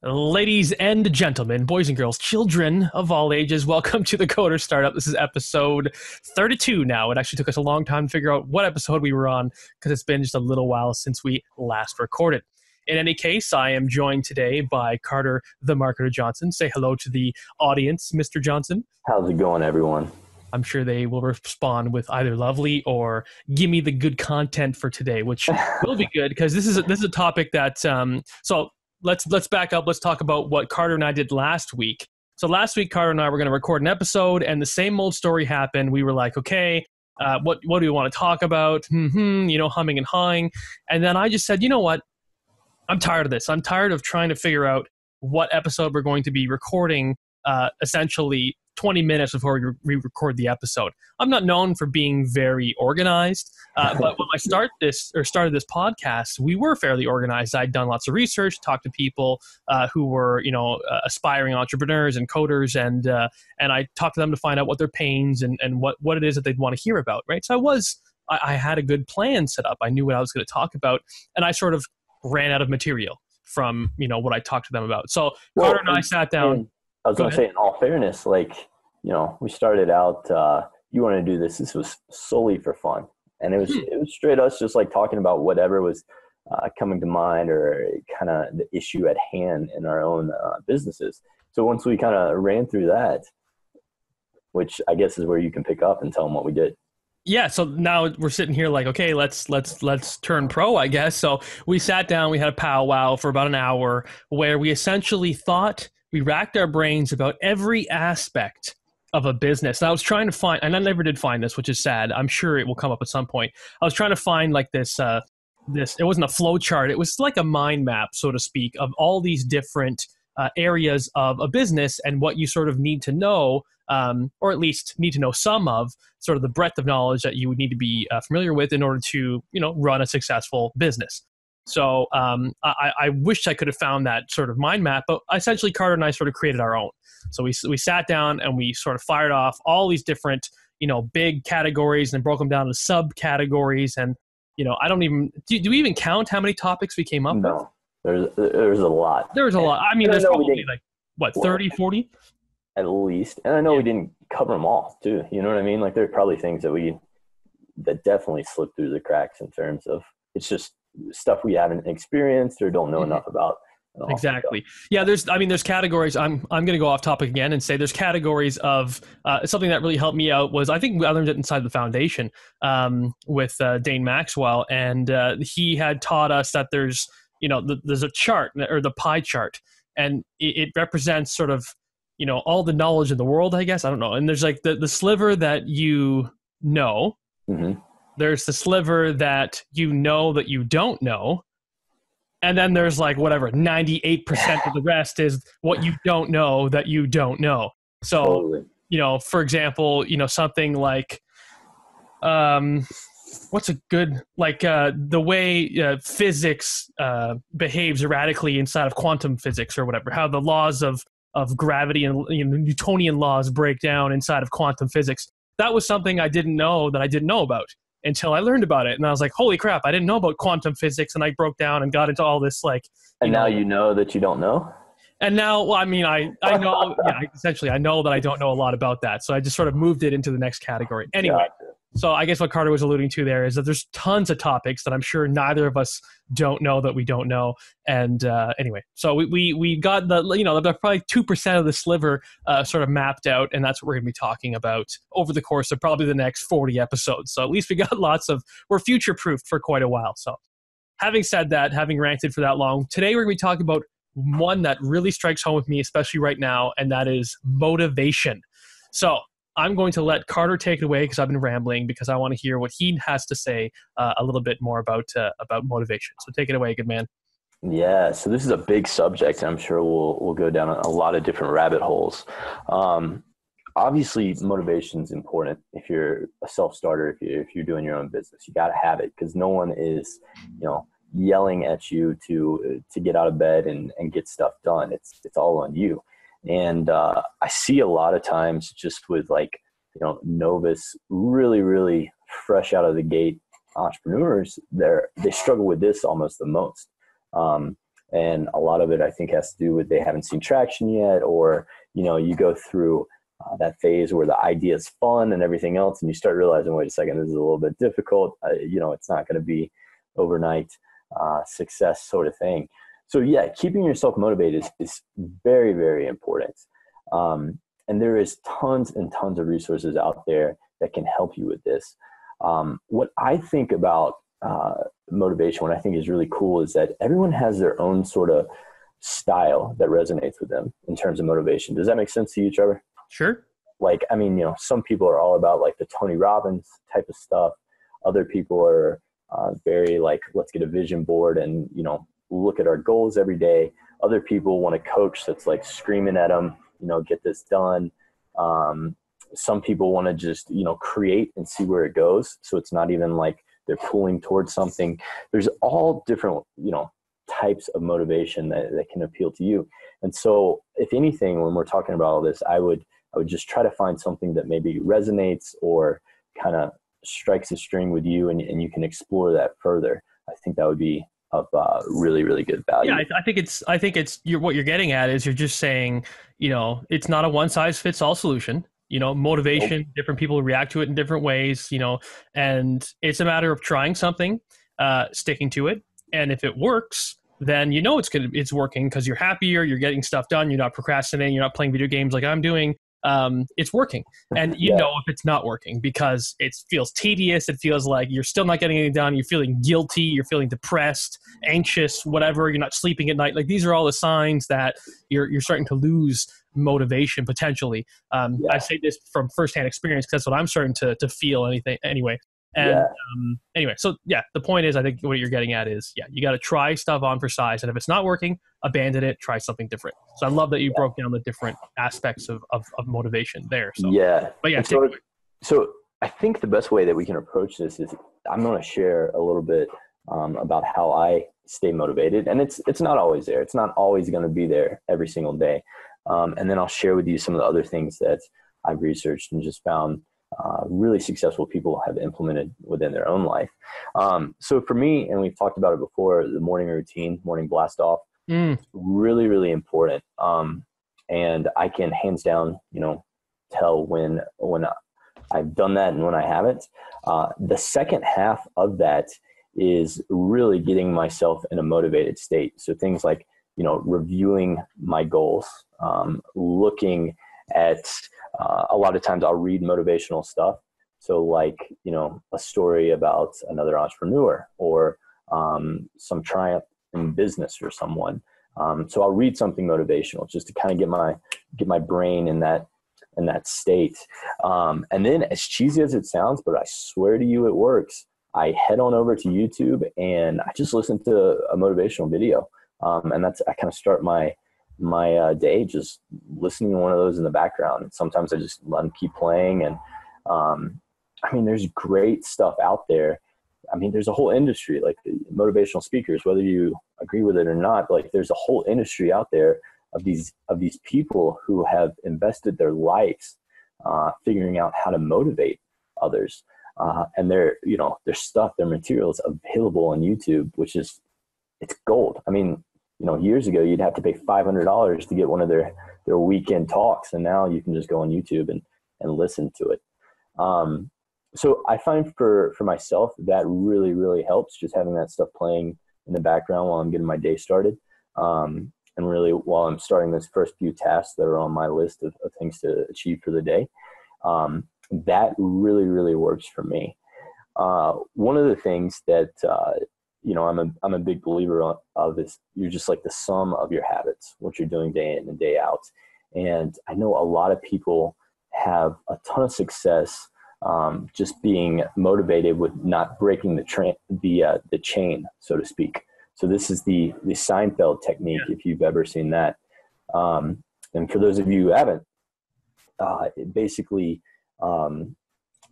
Ladies and gentlemen, boys and girls, children of all ages, welcome to the Coder Startup. This is episode 32 now. It actually took us a long time to figure out what episode we were on because it's been just a little while since we last recorded. In any case, I am joined today by Carter the Marketer Johnson. Say hello to the audience, Mr. Johnson. How's it going, everyone? I'm sure they will respond with either lovely or give me the good content for today, which will be good because this is a topic that so let's back up. Let's talk about what Carter and I did last week. So last week, Carter and I were going to record an episode, and the same old story happened. We were like, okay, what do we want to talk about? Humming and hawing. And then I just said, you know what? I'm tired of this. I'm tired of trying to figure out what episode we're going to be recording essentially 20 minutes before we record the episode. I'm not known for being very organized, but when I started this podcast, we were fairly organized. I'd done lots of research, talked to people who were, aspiring entrepreneurs and coders, and I talked to them to find out what their pains and what it is that they'd want to hear about, right? So I had a good plan set up. I knew what I was going to talk about, and I sort of ran out of material from, what I talked to them about. So Carter and I sat down. I was going to say, in all fairness, we started out, you want to do this. This was solely for fun. And it was straight us just like talking about whatever was coming to mind or kind of the issue at hand in our own businesses. So once we kind of ran through that, which I guess is where you can pick up and tell them what we did. Yeah, so now we're sitting here like, okay, let's turn pro, I guess. So we sat down, we had a powwow for about an hour where we essentially we racked our brains about every aspect of a business. And I was trying to find, and I never did find this, which is sad. I'm sure it will come up at some point. I was trying to find like this, it wasn't a flow chart. It was like a mind map, so to speak, of all these different areas of a business and what you sort of need to know, or at least need to know some of, sort of the breadth of knowledge that you would need to be familiar with in order to, run a successful business. So I wished I could have found that sort of mind map, but essentially Carter and I sort of created our own. So we sat down and we sort of fired off all these different, big categories and broke them down to subcategories. And, I don't even, do we even count how many topics we came up with? No, there's a lot. There's a lot. I mean, there's probably 30, 40? At least. And I know we didn't cover them all too. You know what I mean? Like there are probably things that definitely slipped through the cracks in terms of, it's just stuff we haven't experienced or don't know enough about. Exactly. Yeah, there's categories. I'm going to go off topic again and say there's categories of something that really helped me out was, I think I learned it inside the foundation with Dane Maxwell, and he had taught us that there's a chart, or the pie chart, and it represents sort of all the knowledge in the world, I guess. I don't know. And there's like the sliver that you know. Mm-hmm. There's the sliver that that you don't know. And then there's like whatever, 98% of the rest is what you don't know that you don't know. So, totally. For example, something like, what's a good, like the way physics behaves erratically inside of quantum physics or whatever, how the laws of gravity and Newtonian laws break down inside of quantum physics. That was something I didn't know about until I learned about it. And I was like, holy crap, I didn't know about quantum physics. And I broke down and got into all this And now you know that you don't know? And now, well, I mean, I know, essentially I know that I don't know a lot about that. So I just sort of moved it into the next category. Anyway, so I guess what Carter was alluding to there is that there's tons of topics that I'm sure neither of us don't know that we don't know. And anyway, so we got the probably 2% of the sliver sort of mapped out, and that's what we're going to be talking about over the course of probably the next 40 episodes. So at least we got we're future-proofed for quite a while. So having said that, having ranted for that long, today we're going to be talking about one that really strikes home with me, especially right now, and that is motivation. So I'm going to let Carter take it away because I've been rambling, because I want to hear what he has to say a little bit more about motivation. So take it away, good man. Yeah, so this is a big subject. I'm sure we'll go down a lot of different rabbit holes. Obviously, motivation is important. If you're a self-starter, if you're doing your own business, you got to have it, because no one is, yelling at you to get out of bed and get stuff done. It's all on you. And I see a lot of times just with novice, really, really fresh out of the gate entrepreneurs, they struggle with this almost the most. And a lot of it, I think, has to do with they haven't seen traction yet, or, you go through that phase where the idea is fun and everything else, and you start realizing, wait a second, this is a little bit difficult. It's not going to be overnight success sort of thing. So yeah, keeping yourself motivated is very, very important. And there is tons and tons of resources out there that can help you with this. What I think about motivation, what I think is really cool, is that everyone has their own sort of style that resonates with them in terms of motivation. Does that make sense to you, Trevor? Sure. Some people are all about like the Tony Robbins type of stuff. Other people are very like, let's get a vision board and, look at our goals every day. Other people want a coach that's like screaming at them, get this done. Some people want to just, create and see where it goes. So it's not even like they're pulling towards something. There's all different, types of motivation that can appeal to you. And so if anything, when we're talking about all this, I would just try to find something that maybe resonates or kind of strikes a string with you, and you can explore that further. I think that would be of really, really good value. Yeah, I think it's what you're getting at is you're just saying, it's not a one size fits all solution. Motivation, nope. Different people react to it in different ways, and it's a matter of trying something, sticking to it. And if it works, then it's working because you're happier, you're getting stuff done, you're not procrastinating, you're not playing video games like I'm doing. It's working. And you know if it's not working because it feels tedious. It feels like you're still not getting anything done. You're feeling guilty. You're feeling depressed, anxious, whatever. You're not sleeping at night. Like these are all the signs that you're starting to lose motivation potentially. I say this from firsthand experience because that's what I'm starting to feel anyway. And anyway, so yeah, the point is, I think what you're getting at is, you got to try stuff on for size. And if it's not working, abandon it, try something different. So I love that you broke down the different aspects of motivation there. So, but yeah. So I think the best way that we can approach this is I'm going to share a little bit about how I stay motivated. And it's not always there. It's not always going to be there every single day. And then I'll share with you some of the other things that I've researched and just found really successful people have implemented within their own life. So for me, and we've talked about it before, the morning routine, morning blast off, really, really important. And I can hands down, tell when I've done that and when I haven't. The second half of that is really getting myself in a motivated state. So things like, reviewing my goals, looking at, a lot of times I'll read motivational stuff. So like, a story about another entrepreneur or some triumph in business for someone. So I'll read something motivational just to kind of get my brain in that state. And then, as cheesy as it sounds, but I swear to you, it works. I head on over to YouTube and I just listen to a motivational video. And I kind of start my day just listening to one of those in the background. And sometimes I just let them keep playing. And there's great stuff out there. There's a whole industry, like motivational speakers, whether you agree with it or not, like there's a whole industry out there of these people who have invested their lives figuring out how to motivate others. And their stuff, their materials available on YouTube, it's gold. Years ago, you'd have to pay $500 to get one of their weekend talks. And now you can just go on YouTube and listen to it. So I find for myself, that really, really helps, just having that stuff playing in the background while I'm getting my day started. And really while I'm starting those first few tasks that are on my list of things to achieve for the day. That really, really works for me. One of the things that, I'm a big believer of is you're just like the sum of your habits, what you're doing day in and day out. And I know a lot of people have a ton of success just being motivated with not breaking the chain, so to speak. So this is the Seinfeld technique, if you've ever seen that. And for those of you who haven't, basically,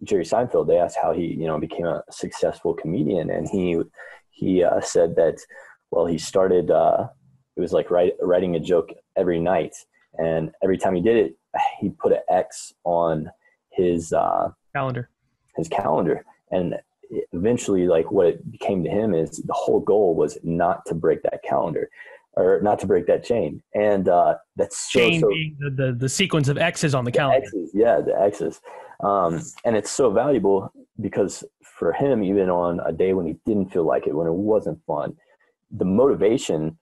Jerry Seinfeld, they asked how he, became a successful comedian. And he said that, well, he started, it was like writing a joke every night. And every time he did it, he'd put an X on his calendar. And eventually, like what it became to him is the whole goal was not to break that calendar. or not to break that chain. And that's Chain being the sequence of X's on the calendar. X's, yeah, the X's. And it's so valuable because for him, even on a day when he didn't feel like it, when it wasn't fun, the motivation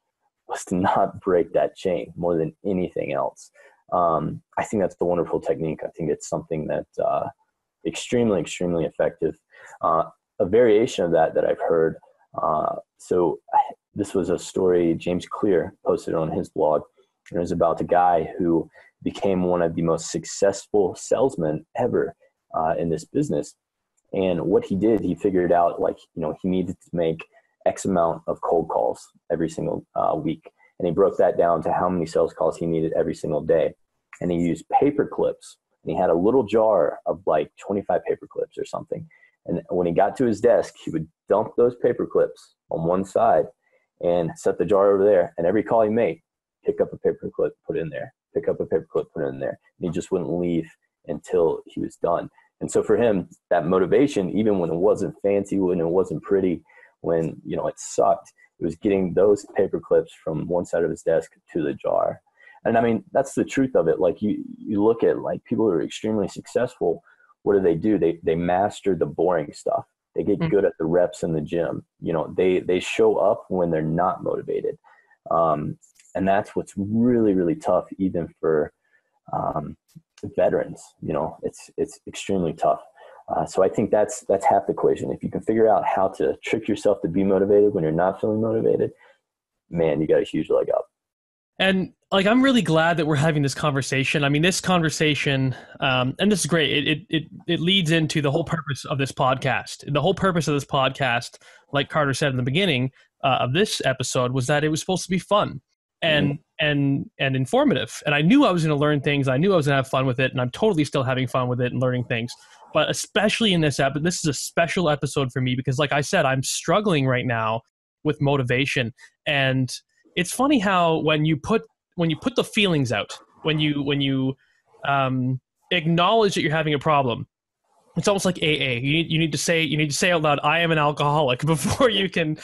was to not break that chain more than anything else. I think that's the wonderful technique. I think it's something that extremely, extremely effective. A variation of that I've heard. So this was a story James Clear posted on his blog. And it was about a guy who became one of the most successful salesmen ever in this business. And what he did, he figured out, like, he needed to make X amount of cold calls every single week. And he broke that down to how many sales calls he needed every single day. And he used paper clips. And he had a little jar of like 25 paper clips or something. And when he got to his desk, he would dump those paper clips on one side and set the jar over there. And every call he made, pick up a paper clip, put it in there, pick up a paper clip, put it in there. And he just wouldn't leave until he was done. And so for him, that motivation, even when it wasn't fancy, when it wasn't pretty, when, it sucked, it was getting those paper clips from one side of his desk to the jar. And I mean, that's the truth of it. Like you look at like people who are extremely successful, what do? They master the boring stuff. They get good at the reps in the gym. They show up when they're not motivated. And that's what's really, really tough, even for veterans. It's extremely tough. So I think that's half the equation. If you can figure out how to trick yourself to be motivated when you're not feeling motivated, man, you got a huge leg up. And like, I'm really glad that we're having this conversation. I mean, this conversation, and this is great. It leads into the whole purpose of this podcast. The whole purpose of this podcast, like Carter said in the beginning of this episode, was that it was supposed to be fun and informative. And I knew I was going to learn things. I knew I was going to have fun with it, and I'm totally still having fun with it and learning things. But especially in this episode, this is a special episode for me because, like I said, I'm struggling right now with motivation. And it's funny how when you put the feelings out, when you acknowledge that you're having a problem, it's almost like AA. You need to say out loud, "I am an alcoholic," before you can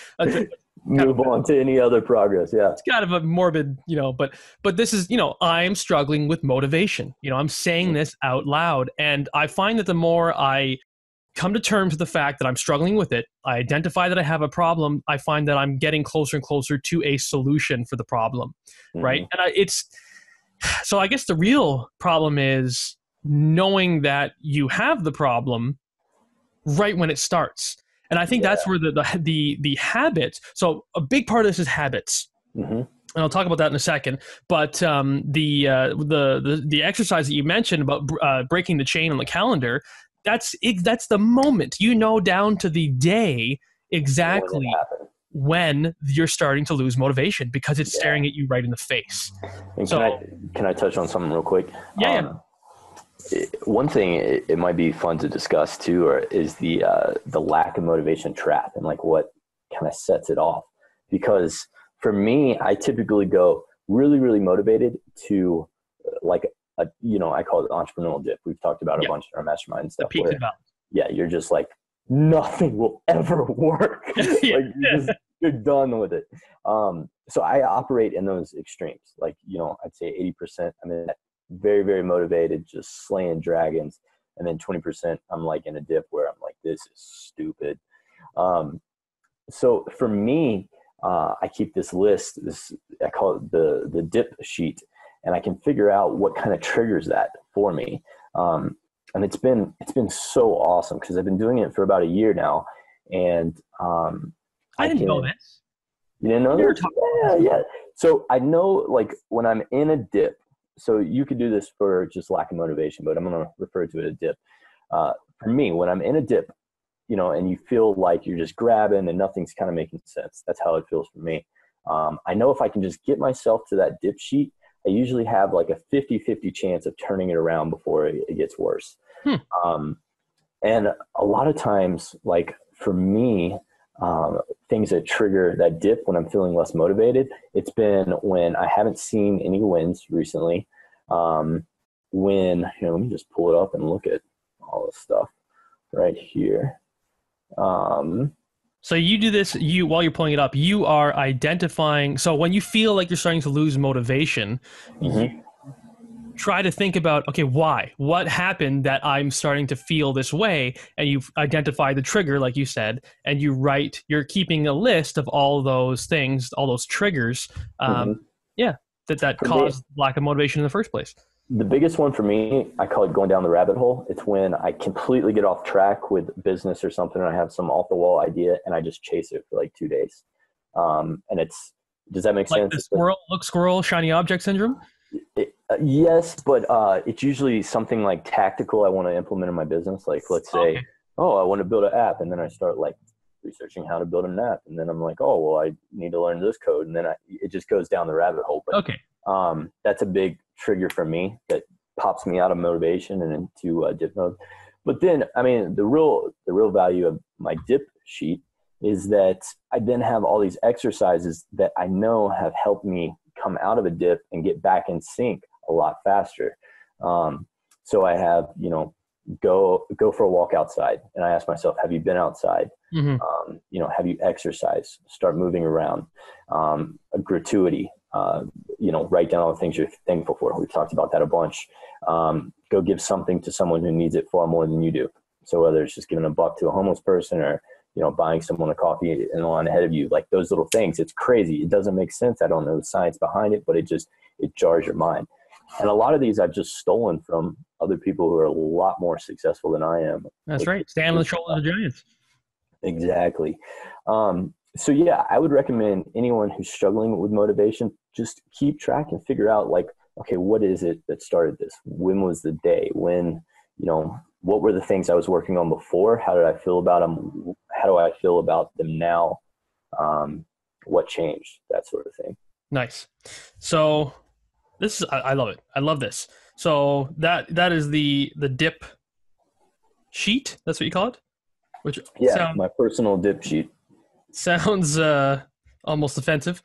move on to any other progress. Yeah, it's kind of a morbid, but this is, I'm struggling with motivation. I'm saying this out loud, and I find that the more I come to terms with the fact that I'm struggling with it, I identify that I have a problem, I find that I'm getting closer and closer to a solution for the problem, right? And so I guess the real problem is knowing that you have the problem right when it starts. And I think that's where the habits. So a big part of this is habits, and I'll talk about that in a second. But the exercise that you mentioned about breaking the chain on the calendar, that's the moment, down to the day exactly when you're starting to lose motivation because it's staring at you right in the face. And can I touch on something real quick? Yeah. One thing it might be fun to discuss too, is the lack of motivation trap and like what kind of sets it off. Because for me, I typically go really, really motivated to like I call it entrepreneurial dip. We've talked about a bunch in our mastermind stuff. You're just like, nothing will ever work. You're done with it. So I operate in those extremes. Like, I'd say 80%, I'm in that very, very motivated, just slaying dragons. And then 20%, I'm like in a dip where I'm like, this is stupid. So for me, I keep this list, I call it the dip sheet. And I can figure out what kind of triggers that for me. And it's been so awesome because I've been doing it for about a year now. And I didn't know this. You didn't know this? Yeah. So I know, like, when I'm in a dip, so you could do this for just lack of motivation, but I'm going to refer to it as a dip. For me, when I'm in a dip, and you feel like you're just grabbing and nothing's kind of making sense. That's how it feels for me. I know if I can just get myself to that dip sheet, I usually have like a 50-50 chance of turning it around before it gets worse. And a lot of times, like for me, things that trigger that dip when I'm feeling less motivated, it's been when I haven't seen any wins recently. Let me just pull it up and look at all this stuff right here. So you do this, while you're pulling it up, you are identifying. So when you feel like you're starting to lose motivation, you try to think about, okay, why? What happened that I'm starting to feel this way? And you've identified the trigger, like you said, and you're keeping a list of all those things, all those triggers, yeah, that caused lack of motivation in the first place. The biggest one for me, I call it going down the rabbit hole. It's when I completely get off track with business or something, and I have some off the wall idea and I just chase it for like 2 days. And does that make sense? The squirrel, shiny object syndrome? Yes, but it's usually something like tactical I want to implement in my business. Like, let's say, I want to build an app, and then I start like researching how to build an app, and then I'm like, oh, well, I need to learn this code, and then it just goes down the rabbit hole. But that's a big trigger for me that pops me out of motivation and into dip mode. But then, I mean, the real value of my dip sheet is that I then have all these exercises that I know have helped me come out of a dip and get back in sync a lot faster. So I have, go for a walk outside, and I ask myself, have you been outside? Have you exercised? Start moving around. A gratuity, write down all the things you're thankful for. We've talked about that a bunch. Go give something to someone who needs it far more than you do. So whether it's just giving $1 to a homeless person or buying someone a coffee in the line ahead of you, like those little things, it's crazy. It doesn't make sense. I don't know the science behind it, but it jars your mind. And a lot of these I've just stolen from other people who are a lot more successful than I am. That's right. Stand on the shoulders of giants. Exactly. So yeah, I would recommend anyone who's struggling with motivation, just keep track and figure out like, okay, what is it that started this? When was the day? When, what were the things I was working on before? How did I feel about them? How do I feel about them now? What changed? That sort of thing. Nice. So I love it. I love this. So that is the dip sheet. That's what you call it? My personal dip sheet. Sounds almost offensive.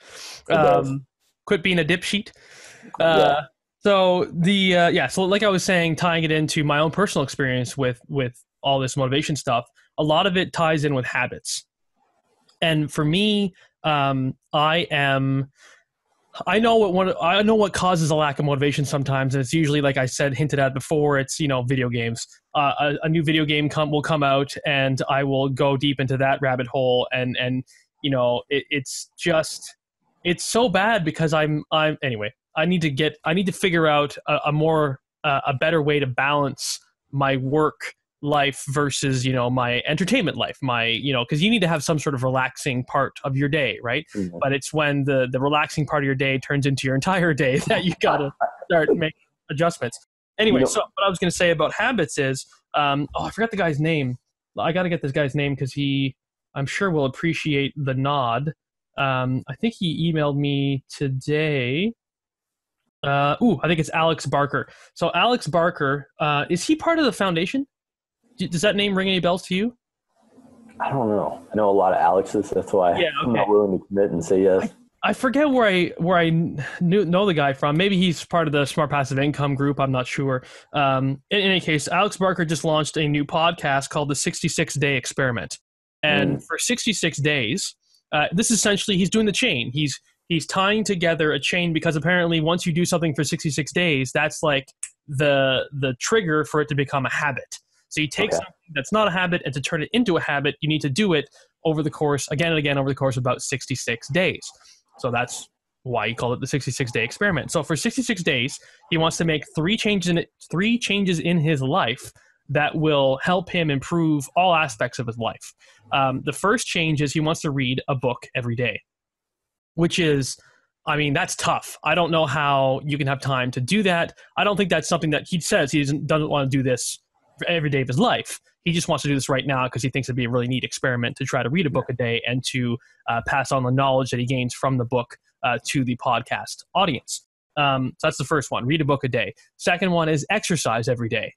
Quit being a dip sheet. So so like I was saying, tying it into my own personal experience with all this motivation stuff, a lot of it ties in with habits. And for me, I know what causes a lack of motivation sometimes, and it's usually, like I said, hinted at before, it's video games. A new video game will come out, and I will go deep into that rabbit hole, and it's so bad because anyway. I need to figure out a better way to balance my work life versus, my entertainment life, because you need to have some sort of relaxing part of your day, right? Mm-hmm. But it's when the relaxing part of your day turns into your entire day that you got to start making adjustments. Anyway, so what I was going to say about habits is, I forgot the guy's name. I got to get this guy's name because I'm sure will appreciate the nod. I think he emailed me today. I think it's Alex Barker. So Alex Barker, is he part of the foundation? Does that name ring any bells to you? I don't know. I know a lot of Alexes. That's why I'm not willing to commit and say yes. I forget where I know the guy from. Maybe he's part of the Smart Passive Income group. I'm not sure. In any case, Alex Barker just launched a new podcast called the 66-Day Experiment. And for 66 days, this is essentially, he's doing the chain. He's tying together a chain because apparently once you do something for 66 days, that's like the trigger for it to become a habit. So you take something that's not a habit, and to turn it into a habit, you need to do it over the course, again and again, over the course of about 66 days. So that's why he called it the 66-Day Experiment. So for 66 days, he wants to make three changes in his life that will help him improve all aspects of his life. The first change is he wants to read a book every day, which is, that's tough. I don't know how you can have time to do that. I don't think that's something that he says he doesn't want to do this for every day of his life. He just wants to do this right now because he thinks it'd be a really neat experiment to try to read a book a day and to pass on the knowledge that he gains from the book to the podcast audience. So that's the first one, read a book a day. Second one is exercise every day.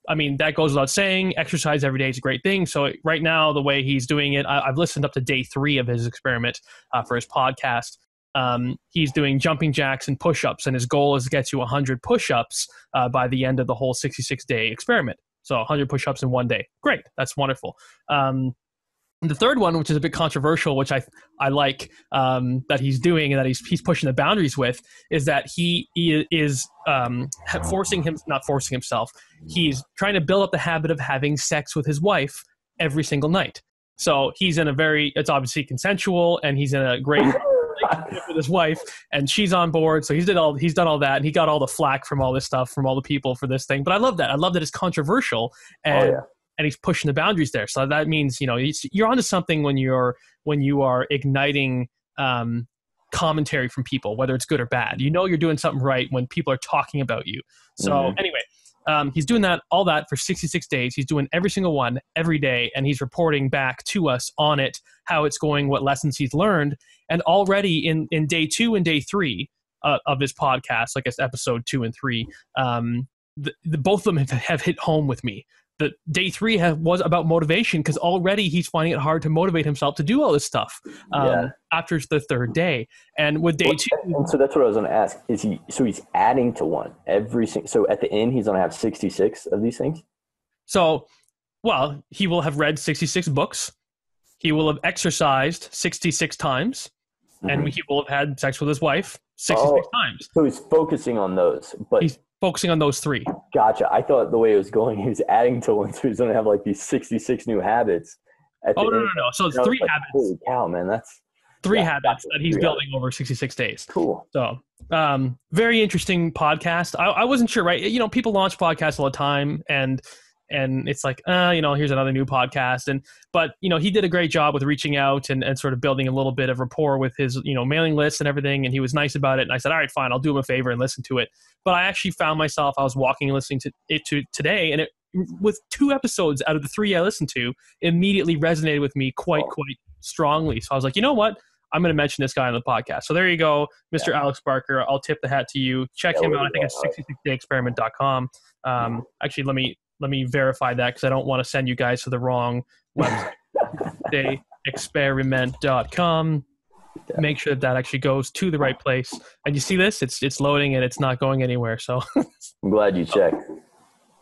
That goes without saying. Exercise every day is a great thing. So right now, the way he's doing it, I've listened up to day 3 of his experiment for his podcast. He's doing jumping jacks and push-ups, and his goal is to get to 100 push-ups by the end of the whole 66-day experiment. So 100 push-ups in one day. Great. That's wonderful. The third one, which is a bit controversial, which I like that he's doing and that he's pushing the boundaries with, is that he is not forcing himself. He's trying to build up the habit of having sex with his wife every single night. So he's in it's obviously consensual, and he's in a great relationship with his wife, and she's on board. So he's done all that, and he got all the flack from all this stuff from all the people for this thing. But I love that. I love that it's controversial, and he's pushing the boundaries there. So that means, you're onto something when you are igniting commentary from people, whether it's good or bad. You're doing something right when people are talking about you. So anyway, he's doing all that for 66 days. He's doing every single one every day, and he's reporting back to us on it, how it's going, what lessons he's learned. And already in day 2 and day 3 of this podcast, like it's episode 2 and 3, both of them have hit home with me. The day 3 was about motivation, because already he's finding it hard to motivate himself to do all this stuff after the third day. And with day 2, and so that's what I was going to ask. He's adding to one so at the end he's going to have 66 of these things? So, well, he will have read 66 books. He will have exercised 66 times, and he will have had sex with his wife 66 times. So he's focusing on those, but he's focusing on those 3. Gotcha. I thought the way it was going, he was adding to one, so he's going to have like these 66 new habits. No. So it's 3 habits. Holy cow, man. That's 3 habits that he's building over 66 days. Cool. So, very interesting podcast. I wasn't sure, right? People launch podcasts all the time, and it's like, here's another new podcast. But he did a great job with reaching out and sort of building a little bit of rapport with his, mailing list and everything. And he was nice about it. And I said, all right, fine, I'll do him a favor and listen to it. But I actually found myself, I was walking and listening to it today, and with 2 episodes out of the 3 I listened to, immediately resonated with me quite strongly. So I was like, you know what? I'm going to mention this guy on the podcast. So there you go, Mr. Alex Barker. I'll tip the hat to you. Check him out. I think it's 66dayexperiment.com. Actually, let me verify that, because I don't want to send you guys to the wrong website. dayexperiment.com. Make sure that actually goes to the right place. And you see this? It's loading, and it's not going anywhere. So I'm glad you checked.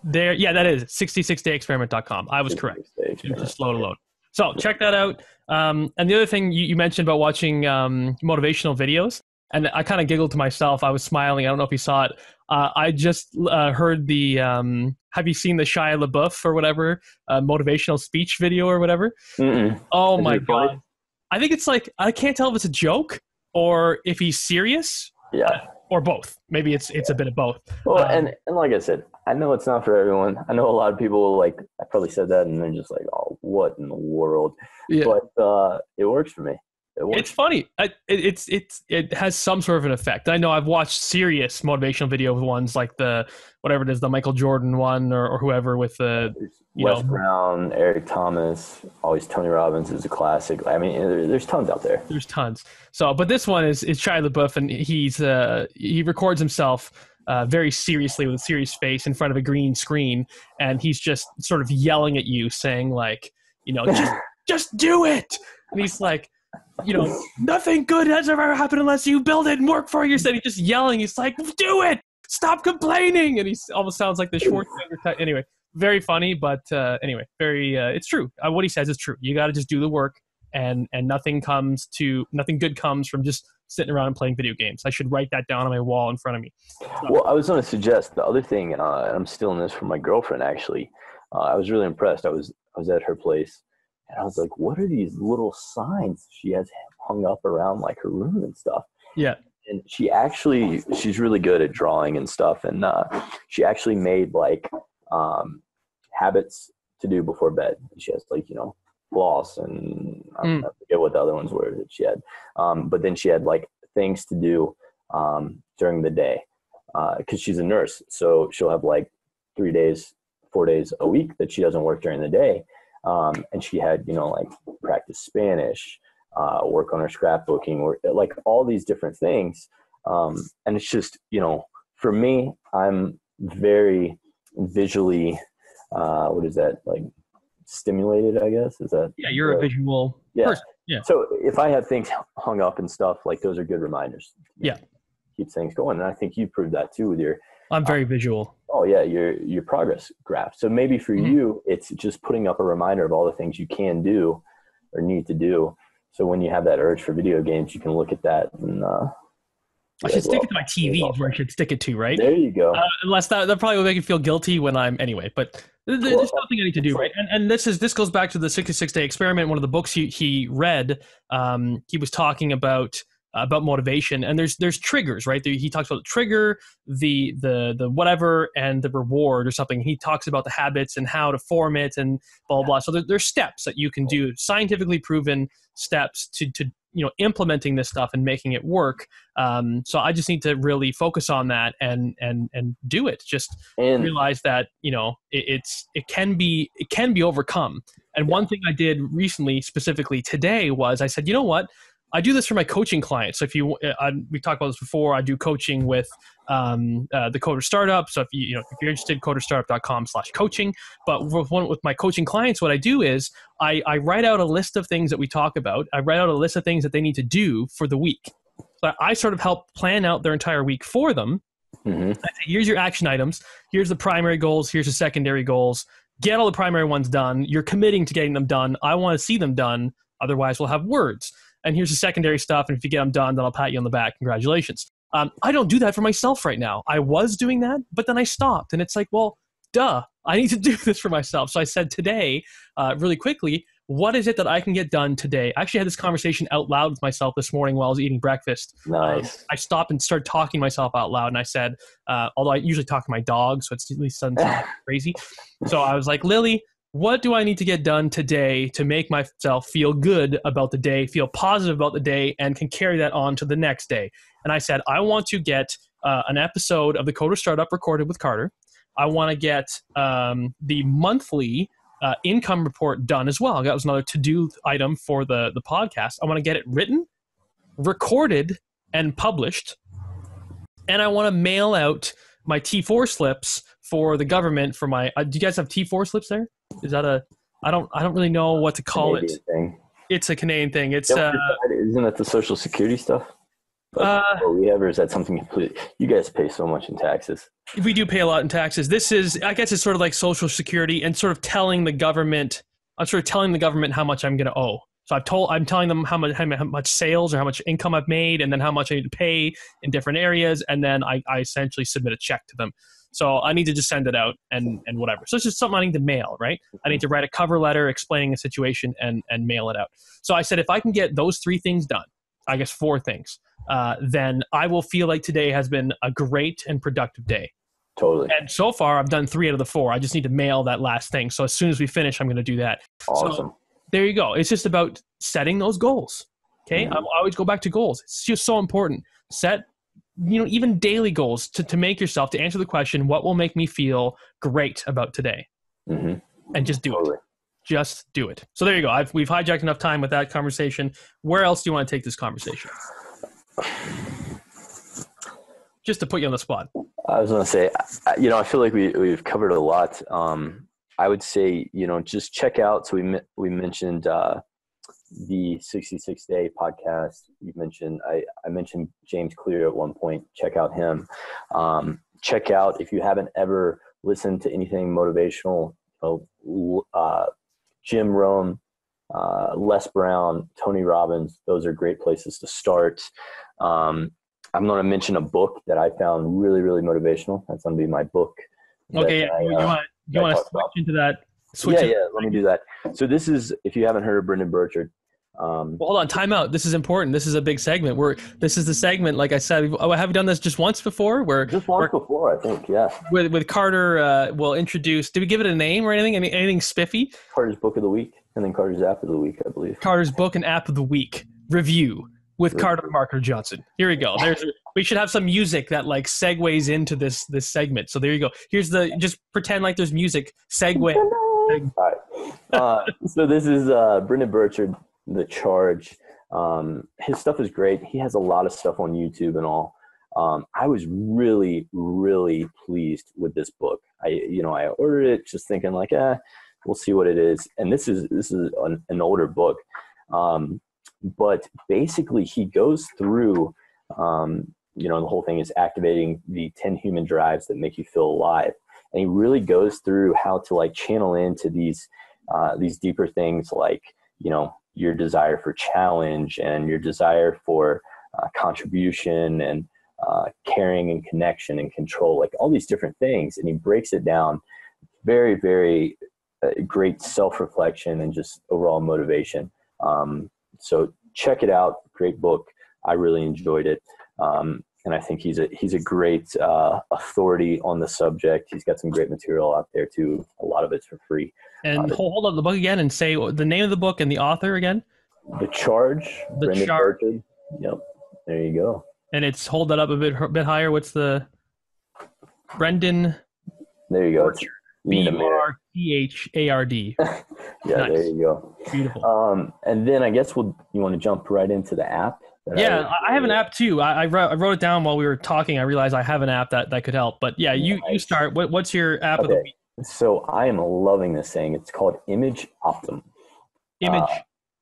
There, yeah, that is 66dayexperiment.com. I was correct. It's just slow to load. So check that out. And the other thing you mentioned about watching motivational videos, and I kind of giggled to myself. I was smiling. I don't know if you saw it. I just heard the have you seen the Shia LaBeouf or whatever motivational speech video or whatever? Oh my God. I think it's like, I can't tell if it's a joke or if he's serious. Yeah. Or both. Maybe it's a bit of both. Well, and like I said, I know it's not for everyone. I know a lot of people, I probably said that and they're just like, oh, what in the world? Yeah. But it works for me. It's funny. It has some sort of an effect. I know I've watched serious motivational video ones, like the whatever it is, the Michael Jordan one or whoever with the Wes Brown, Eric Thomas, always Tony Robbins is a classic. I mean, there's tons out there. There's tons. So, but this one is Shia LaBeouf, and he records himself very seriously with a serious face in front of a green screen, and he's just sort of yelling at you, saying just do it. And he's like, nothing good has ever happened unless you build it and work for yourself. He's just yelling. He's like, do it. Stop complaining. And he almost sounds like the Schwarzenegger type. Anyway, very funny, but anyway, very, it's true. What he says is true. You got to just do the work, and nothing good comes from just sitting around and playing video games. I should write that down on my wall in front of me. Well, I was going to suggest the other thing, and I'm stealing this from my girlfriend, actually. I was really impressed. I was at her place. And I was like, what are these little signs she has hung up around her room and stuff? Yeah. And she's really good at drawing and stuff. And she actually made habits to do before bed. She has floss and I forget what the other ones were that she had. But then she had things to do during the day because she's a nurse. So she'll have 4 days a week that she doesn't work during the day. And she had, practice Spanish, work on her scrapbooking, or all these different things. And it's just, for me, I'm very visually, stimulated, I guess. Is that? Yeah, you're a visual person. Yeah. So if I have things hung up and stuff, those are good reminders. Yeah. Keep things going. And I think you proved that too with your. I'm very visual. Oh yeah, your progress graph. So maybe for you, it's just putting up a reminder of all the things you can do or need to do. So when you have that urge for video games, you can look at that and I should stick it to my TV is where I should stick it to, right? There you go. Unless that probably will make you feel guilty when I'm anyway. But there's nothing I need to do, right? And this goes back to the 66-day experiment. One of the books he read, he was talking about motivation, and there's triggers, right? He talks about the trigger, the whatever, and the reward or something. He talks about the habits and how to form it and blah blah blah. So there's steps that you can do, scientifically proven steps to implementing this stuff and making it work. So I just need to really focus on that and do it. Just realize that it can be overcome. And one thing I did recently, specifically today, was I said, you know what? I do this for my coaching clients. So if we talked about this before, I do coaching with the Coder Startup. So if you're interested, coderstartup.com/coaching. But with my coaching clients, what I do is I write out a list of things that we talk about. I write out a list of things that they need to do for the week. So I sort of help plan out their entire week for them. Mm-hmm. I say, here's your action items. Here's the primary goals. Here's the secondary goals. Get all the primary ones done. You're committing to getting them done. I want to see them done. Otherwise, we'll have words. And here's the secondary stuff. And if you get them done, then I'll pat you on the back. Congratulations. I don't do that for myself right now. I was doing that, but then I stopped. And it's like, well, duh, I need to do this for myself. So I said today, really quickly, what is it that I can get done today? I actually had this conversation out loud with myself this morning while I was eating breakfast. Nice. I stopped and started talking to myself out loud. And I said, although I usually talk to my dog, so it's at least doesn't sound crazy. So I was like, Lily, what do I need to get done today to make myself feel good about the day, feel positive about the day, and can carry that on to the next day? And I said, I want to get an episode of the Coder Startup recorded with Carter. I want to get the monthly income report done as well. That was another to-do item for the podcast. I want to get it written, recorded, and published. And I want to mail out my T4 slips for the government for my do you guys have T4 slips there? Is that I don't really know what to call Canadian it. Thing. It's a Canadian thing. It's isn't that the Social Security stuff? We have, or is that something completely? You guys pay so much in taxes. We do pay a lot in taxes. This is, I guess, it's sort of like Social Security and sort of telling the government. I'm sort of telling the government how much I'm going to owe. So I'm telling them how much sales or how much income I've made, and then how much I need to pay in different areas, and then I essentially submit a check to them. So I need to just send it out and whatever. So it's just something I need to mail, right? I need to write a cover letter explaining the situation and mail it out. So I said, if I can get those 3 things done, I guess 4 things, then I will feel like today has been a great and productive day. Totally. And so far, I've done 3 out of the 4. I just need to mail that last thing. So as soon as we finish, I'm going to do that. Awesome. So there you go. It's just about setting those goals. Okay. Mm-hmm. I always go back to goals. It's just so important. Set, even daily goals to make yourself, to answer the question, what will make me feel great about today? Mm-hmm. And just do it. Just do it. So there you go. We've hijacked enough time with that conversation. Where else do you want to take this conversation? Just to put you on the spot. I was going to say, I feel like we've covered a lot. I would say, just check out. So we mentioned the 66-day podcast. You mentioned, I mentioned James Clear at one point. Check out him. Check out, if you haven't ever listened to anything motivational, Jim Rohn, Les Brown, Tony Robbins. Those are great places to start. I'm going to mention a book that I found really, really motivational. That's going to be my book. Okay, you want to switch into that? Yeah, let me do that. So this is, if you haven't heard of Brendan Burchard. Well, hold on, time out. This is important. This is a big segment. This is the segment, like I said, have we done this just once before? Just once before, I think, yeah. With Carter, we'll introduce, did we give it a name or anything? Anything spiffy? Carter's Book of the Week, and then Carter's App of the Week, I believe. Carter's Book and App of the Week review with Carter Marker Johnson. Here we go. We should have some music that like segues into this segment. So there you go. Here's just pretend like there's music. Segue. All right. So this is Brendan Burchard, The Charge. His stuff is great. He has a lot of stuff on YouTube and all. I was really, really pleased with this book. I ordered it just thinking like, we'll see what it is. And this is an older book. But basically he goes through, the whole thing is activating the 10 human drives that make you feel alive. And he really goes through how to like channel into these deeper things like, your desire for challenge and your desire for contribution and caring and connection and control, like all these different things. And he breaks it down very, very great self-reflection and just overall motivation. So check it out. Great book. I really enjoyed it. And I think he's a great authority on the subject. He's got some great material out there too. A lot of it's for free. And hold up the book again and say the name of the book and the author again. The Charge. The Charge. Yep. There you go. And it's hold that up a bit higher. What's the Brendan? There you go. Burchard. Yeah, nice. There you go. Beautiful. And then I guess you want to jump right into the app. Yeah, I have an app too. I wrote it down while we were talking. I realized I have an app that could help. But yeah, you start. What's your app of the week? So I am loving this thing. It's called Image Optim. Image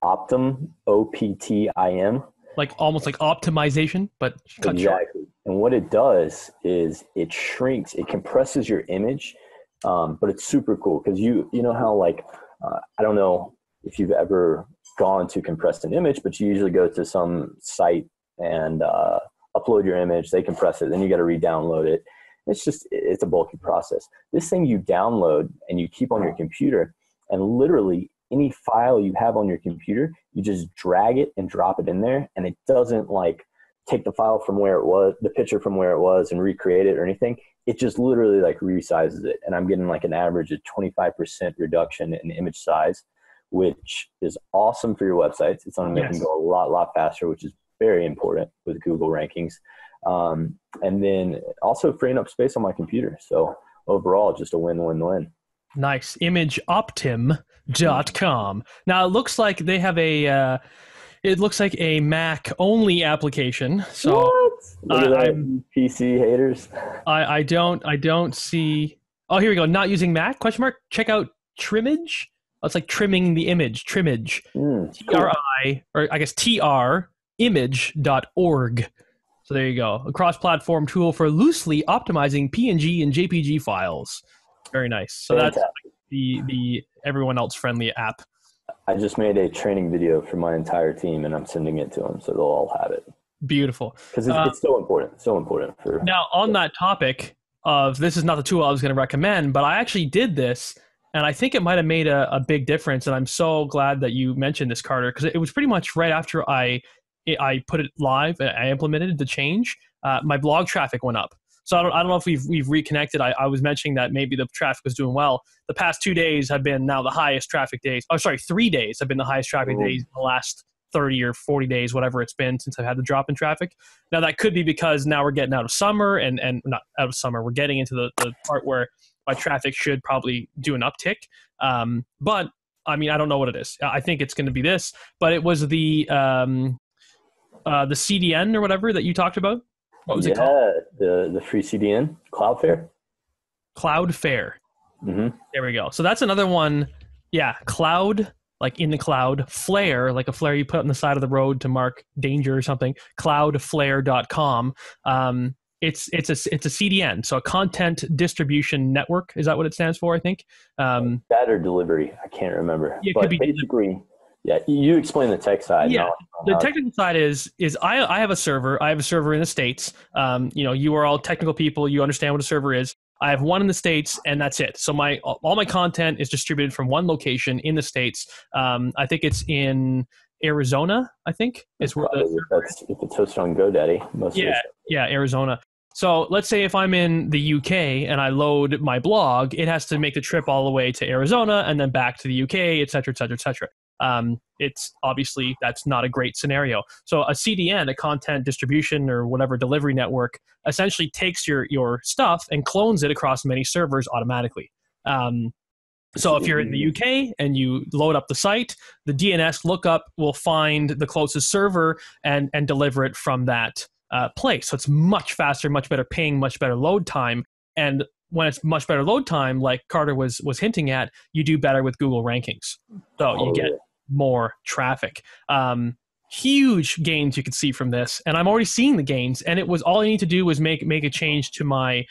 Optim, OPTIM. Like almost like optimization, but cut exactly. Short. And what it does is it shrinks, it compresses your image, but it's super cool because you know how like I don't know if you've ever gone to compress an image, but you usually go to some site and upload your image, they compress it, then you got to re-download it. It's a bulky process. This thing you download and you keep on your computer, and literally any file you have on your computer, you just drag it and drop it in there, and it doesn't like take the file from where it was, the picture from where it was, and recreate it or anything. It just literally like resizes it. And I'm getting like an average of 25% reduction in image size, which is awesome for your websites. It's going to make them go a lot faster, which is very important with Google rankings. And then also freeing up space on my computer. So overall, just a win-win-win. Nice. ImageOptim.com. Now it looks like they have a Mac only application. So I'm PC haters. I don't see. Oh, here we go. Not using Mac? ? Check out Trimage. It's like trimming the image. Trimage. TRI, or I guess TR image.org. So there you go. A cross-platform tool for loosely optimizing PNG and JPG files. Very nice. So that's the everyone else friendly app. I just made a training video for my entire team, and I'm sending it to them, so they'll all have it. Beautiful. Because it's so important. So important for. Now, on that topic of this is not the tool I was going to recommend, but I actually did this, and I think it might have made a big difference. And I'm so glad that you mentioned this, Carter, because it was pretty much right after I put it live and I implemented the change. My blog traffic went up. So I don't know if we've reconnected. I was mentioning that maybe the traffic was doing well. The past 2 days have been now the highest traffic days. Oh, sorry, 3 days have been the highest traffic days in the last 30 or 40 days, whatever it's been since I've had the drop in traffic. Now that could be because now we're getting out of summer and not out of summer. We're getting into the part where my traffic should probably do an uptick. But I mean, I don't know what it is. I think it's going to be this, but it was the CDN or whatever that you talked about. What was it called? The free CDN, Cloudflare. Cloudflare. Mm-hmm. There we go. So that's another one. Yeah, cloud, like in the cloud. Flare, like a flare you put on the side of the road to mark danger or something. Cloudflare.com. It's a CDN, so a content distribution network. Is that what it stands for? I think. That or delivery. I can't remember. Yeah, it but could be basically. Yeah, you explain the tech side. Yeah, the technical side is I have a server. I have a server in the States. You are all technical people. You understand what a server is. I have one in the States, and that's it. So all my content is distributed from one location in the States. I think it's in Arizona. I think is where if it's hosted on GoDaddy. Yeah, Arizona. So let's say if I'm in the UK and I load my blog, it has to make the trip all the way to Arizona and then back to the UK, et cetera, et cetera, et cetera. It's obviously that's not a great scenario. So a CDN, a content distribution or whatever delivery network, essentially takes your stuff and clones it across many servers automatically. So if you're in the UK and you load up the site, the DNS lookup will find the closest server and deliver it from that place. So it's much faster, much better ping, much better load time. And when it's much better load time, like Carter was hinting at, you do better with Google rankings. So you get more traffic. Huge gains you can see from this. And I'm already seeing the gains. And it was all I need to do was make a change to my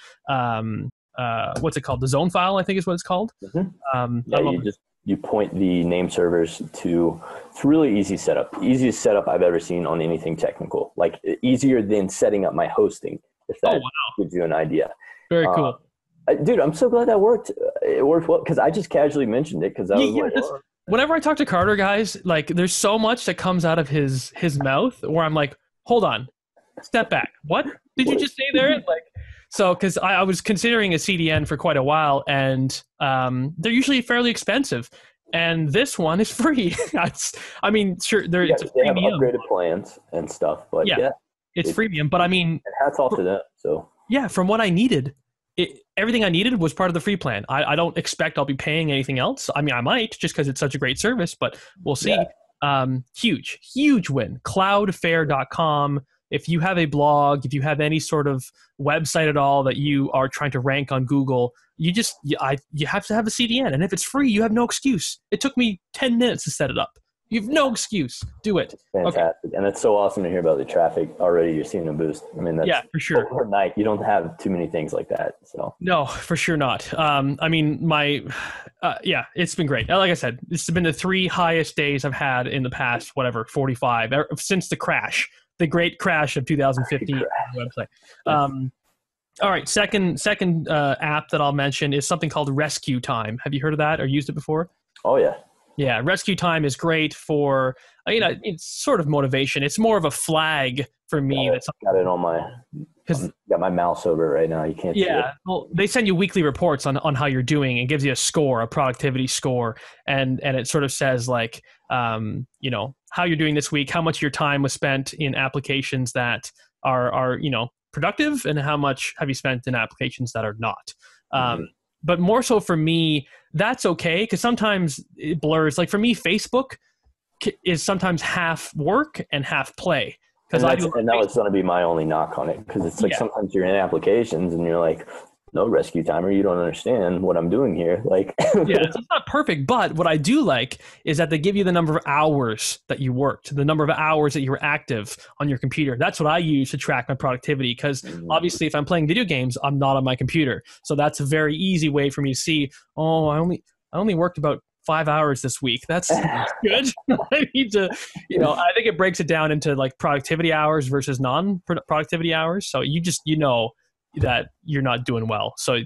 what's it called? The zone file, I think is what it's called. Mm-hmm. you point the name servers to, it's really easy setup. Easiest setup I've ever seen on anything technical. Like easier than setting up my hosting, if that gives you an idea. Very cool. Dude, I'm so glad that worked. It worked well because I just casually mentioned it because I was like, oh. Whenever I talk to Carter, guys, like there's so much that comes out of his mouth where I'm like, hold on, step back. What did you just say there? Like, so because I was considering a CDN for quite a while, and they're usually fairly expensive, and this one is free. I mean, sure, it's a they have premium. upgraded plans and stuff, but yeah it's freemium. But I mean, hats off to them. So yeah, from what I needed. Everything I needed was part of the free plan. I don't expect I'll be paying anything else. I mean, I might just because it's such a great service, but we'll see. Yeah. Huge win. Cloudfair.com. If you have a blog, if you have any sort of website at all that you are trying to rank on Google, you have to have a CDN. And if it's free, you have no excuse. It took me 10 minutes to set it up. You have no excuse. Do it. Fantastic. Okay. And it's so awesome to hear about the traffic already. You're seeing a boost. I mean, that's for sure. Overnight, you don't have too many things like that. So no, for sure not. I mean, it's been great. Like I said, it's been the 3 highest days I've had in the past, 45, since the crash, the great crash of 2015 website. All right. Second app that I'll mention is something called Rescue Time. Have you heard of that or used it before? Oh yeah. Yeah, Rescue Time is great for, it's sort of motivation. It's more of a flag for me. Got it on got my mouse over it right now. You can't see it. Well, they send you weekly reports on how you're doing and gives you a score, a productivity score. And it sort of says like, how you're doing this week, how much of your time was spent in applications that are productive, and how much have you spent in applications that are not. But more so for me, that's okay because sometimes it blurs. Like for me, Facebook is sometimes half work and half play. And that was going to be my only knock on it because it's like sometimes you're in applications and you're like, no Rescue Timer, you don't understand what I'm doing here. Like, it's not perfect, but what I do like is that they give you the number of hours that you worked, the number of hours that you were active on your computer. That's what I use to track my productivity because obviously if I'm playing video games, I'm not on my computer. So that's a very easy way for me to see, I only worked about 5 hours this week. That's good. I need to, I think it breaks it down into like productivity hours versus non-productivity hours. So you just, that you're not doing well. So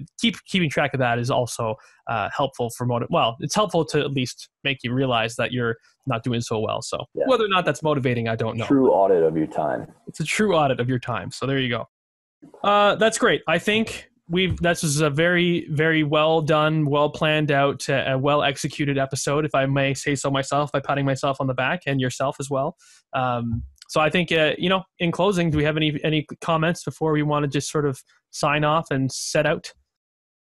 keeping track of that is also helpful for it's helpful to at least make you realize that you're not doing so well. So whether or not that's motivating, I don't know. True audit of your time. It's a true audit of your time. So there you go. That's great. I think this is a very, very well done, well planned out, a well executed episode, if I may say so myself, by patting myself on the back and yourself as well. So I think, in closing, do we have any comments before we want to just sort of sign off and set out?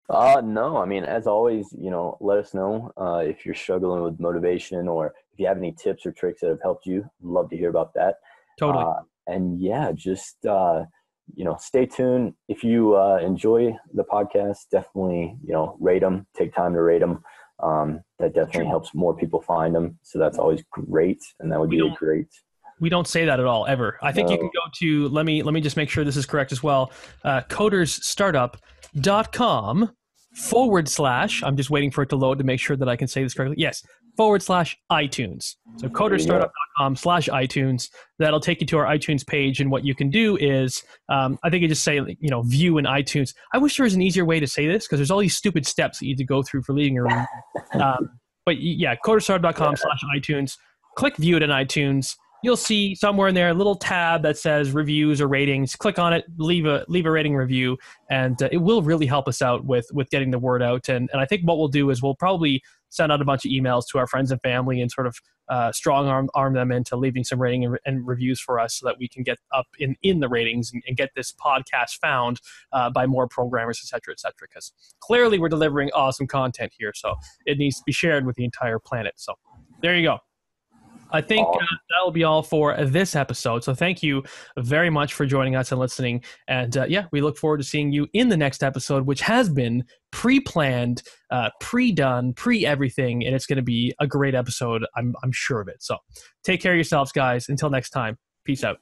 No, I mean, as always, let us know if you're struggling with motivation or if you have any tips or tricks that have helped you. Love to hear about that. Totally. Just, stay tuned. If you enjoy the podcast, definitely, rate them, take time to rate them. That definitely helps more people find them. So that's always great. And that would be great. We don't say that at all, ever. I think you can go to, let me just make sure this is correct as well, codersstartup.com / I'm just waiting for it to load to make sure that I can say this correctly. Yes, /iTunes. So codersstartup.com /iTunes. That'll take you to our iTunes page. And what you can do is, I think you just say, view in iTunes. I wish there was an easier way to say this because there's all these stupid steps that you need to go through for leaving a review. But yeah, codersstartup.com /iTunes. Click view it in iTunes. You'll see somewhere in there a little tab that says reviews or ratings. Click on it, leave a rating review, and it will really help us out with getting the word out. And I think what we'll do is we'll probably send out a bunch of emails to our friends and family and sort of strong arm them into leaving some rating and reviews for us so that we can get up in the ratings and get this podcast found by more programmers, et cetera, because clearly we're delivering awesome content here. So it needs to be shared with the entire planet. So there you go. I think that will be all for this episode. So thank you very much for joining us and listening. And we look forward to seeing you in the next episode, which has been pre-planned, pre-done, pre-everything. And it's going to be a great episode. I'm sure of it. So take care of yourselves, guys. Until next time. Peace out.